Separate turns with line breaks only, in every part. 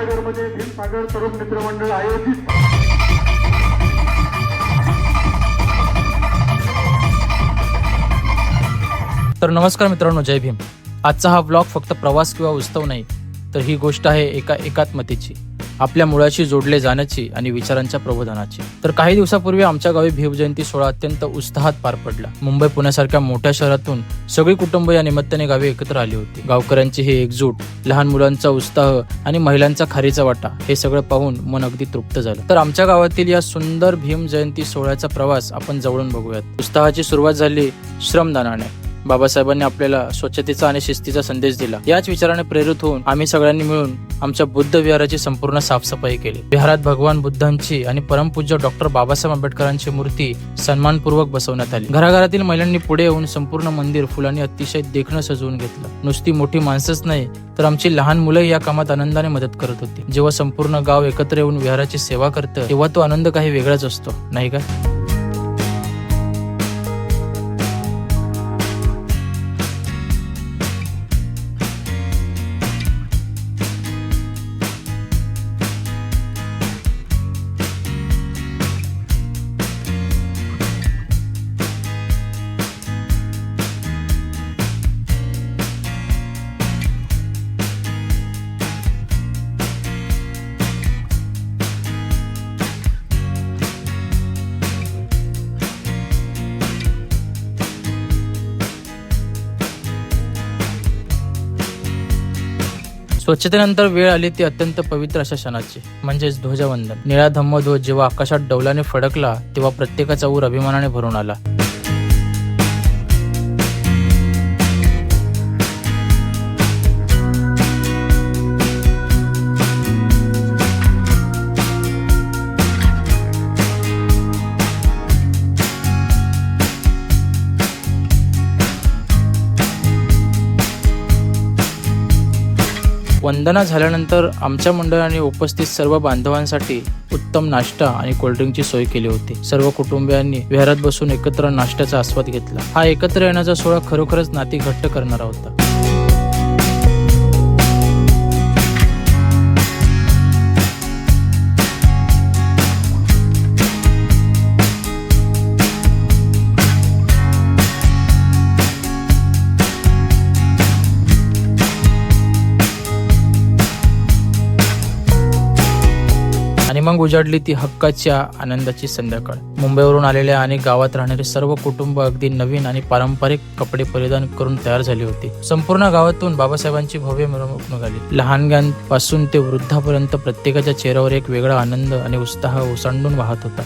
नगरमध्ये भीमसागर तरुण मित्र मंडळ आयोजित
तर नमस्कार मित्रांनो, जय भीम. आजचा हा व्लॉग फक्त प्रवास किंवा उत्सव नाही, तर ही गोष्ट आहे एका एकात्मतेची, आपल्या मुळाशी जोडले जाण्याची आणि विचारांच्या प्रबोधनाची. तर काही दिवसापूर्वी आमच्या गावी भीम जयंती सोहळा अत्यंत उत्साहात पार पडला. मुंबई पुण्यासारख्या मोठ्या शहरातून सगळी कुटुंब या निमित्ताने गावी एकत्र आली होती. गावकऱ्यांची ही एकजूट, लहान मुलांचा उत्साह आणि महिलांचा खारीचा वाटा हे सगळं पाहून मन अगदी तृप्त झालं. तर आमच्या गावातील या सुंदर भीम जयंती सोहळ्याचा प्रवास आपण जवळून बघूयात. उत्साहाची सुरुवात झाली श्रमदानाने. बाबासाहेबांनी आपल्याला स्वच्छतेचा आणि शिस्तीचा संदेश दिला. याच विचाराने प्रेरित होऊन आम्ही सगळ्यांनी मिळून आमच्या बुद्ध विहाराची संपूर्ण साफसफाई केली. विहारात भगवान बुद्धांची आणि परमपूज्य डॉक्टर बाबासाहेब आंबेडकरांची मूर्ती सन्मानपूर्वक बसवण्यात आली. घराघरातील महिलांनी पुढे येऊन संपूर्ण मंदिर फुलांनी अतिशय देखणं सजवून घेतलं. नुसती मोठी माणसंच नाही, तर आमची लहान मुलंही या कामात आनंदाने मदत करत होती. जेव्हा संपूर्ण गाव एकत्र येऊन विहाराची सेवा करतं, तेव्हा तो आनंद काही वेगळाच असतो, नाही का? स्वच्छतेनंतर वेळ आली ती अत्यंत पवित्र अशा क्षणाची, म्हणजेच ध्वजवंदन. निळा धम्मध्वज जेव्हा आकाशात डौलाने फडकला, तेव्हा प्रत्येकाचा ऊर अभिमानाने भरून आला. वंदना झाल्यानंतर आमच्या मंडळाने उपस्थित सर्व बांधवांसाठी उत्तम नाश्ता आणि कोल्ड्रिंकची सोय केली होती. सर्व कुटुंबियांनी विहारात बसून एकत्र नाश्त्याचा आस्वाद घेतला. हा एकत्र येण्याचा सोहळा खरोखरच नाती घट्ट करणारा होता. आणि मग उजाडली ती हक्काच्या आनंदाची संध्याकाळ. मुंबईवरून आलेल्या आणि गावात राहणारे सर्व कुटुंब अगदी नवीन आणि पारंपरिक कपडे परिधान करून तयार झाली होती. संपूर्ण गावातून बाबासाहेबांची भव्य मिरवणूक निघाली. लहानग्यांपासून ते वृद्धापर्यंत प्रत्येकाच्या चेहऱ्यावर एक वेगळा आनंद आणि उत्साह ओसंडून वाहत होता.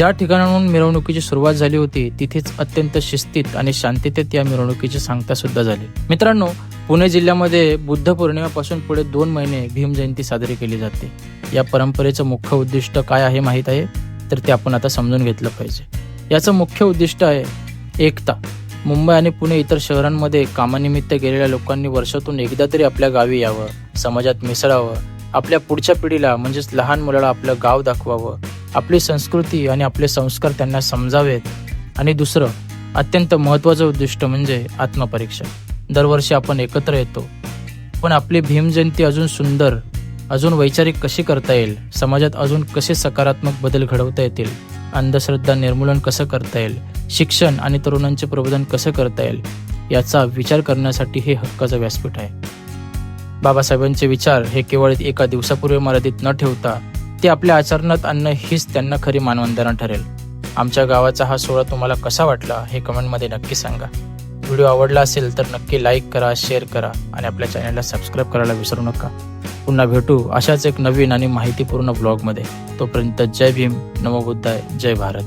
ज्या ठिकाणाहून मिरवणुकीची सुरुवात झाली होती तिथेच अत्यंत शिस्तीत आणि शांततेत या मिरवणुकीची सांगता सुद्धा झाली. मित्रांनो, पुणे जिल्ह्यामध्ये बुद्ध पौर्णिमेपासून पुढे 2 महिने भीम जयंती साजरी केली जाते. या परंपरेचं मुख्य उद्दिष्ट काय आहे माहीत आहे? तर ते आपण आता समजून घेतलं पाहिजे. याचं मुख्य उद्दिष्ट आहे एकता. मुंबई आणि पुणे इतर शहरांमध्ये कामानिमित्त गेलेल्या लोकांनी वर्षातून एकदा तरी आपल्या गावी यावं, समाजात मिसळावं, आपल्या पुढच्या पिढीला म्हणजेच लहान मुलाला आपलं गाव दाखवावं, आपली संस्कृती आणि आपले संस्कार त्यांना समजावेत. आणि दुसरं अत्यंत महत्त्वाचं उद्दिष्ट म्हणजे आत्मपरीक्षा. दरवर्षी आपण एकत्र येतो, पण आपली भीम जयंती अजून सुंदर, अजून वैचारिक कशी करता येईल, समाजात अजून कसे सकारात्मक बदल घडवता येतील, अंधश्रद्धा निर्मूलन कसं करता येईल, शिक्षण आणि तरुणांचे प्रबोधन कसं करता येईल, याचा विचार करण्यासाठी हे हक्काचं व्यासपीठ आहे. बाबासाहेबांचे विचार हे केवळ एका दिवसापूर्वी मर्यादित न ठेवता ते आपल्या आचरणात आणणं हीच त्यांना खरी मानवंदना ठरेल. आमच्या गावाचा हा सोहळा तुम्हाला कसा वाटला हे कमेंटमध्ये नक्की सांगा. व्हिडिओ आवडला असेल तर नक्की लाईक करा, शेअर करा आणि आपल्या चॅनलला सबस्क्राईब करायला विसरू नका. पुन्हा भेटू अशाच एक नवीन आणि माहितीपूर्ण ब्लॉगमध्ये. तोपर्यंत जय भीम, नमो बुद्धाय, जय भारत.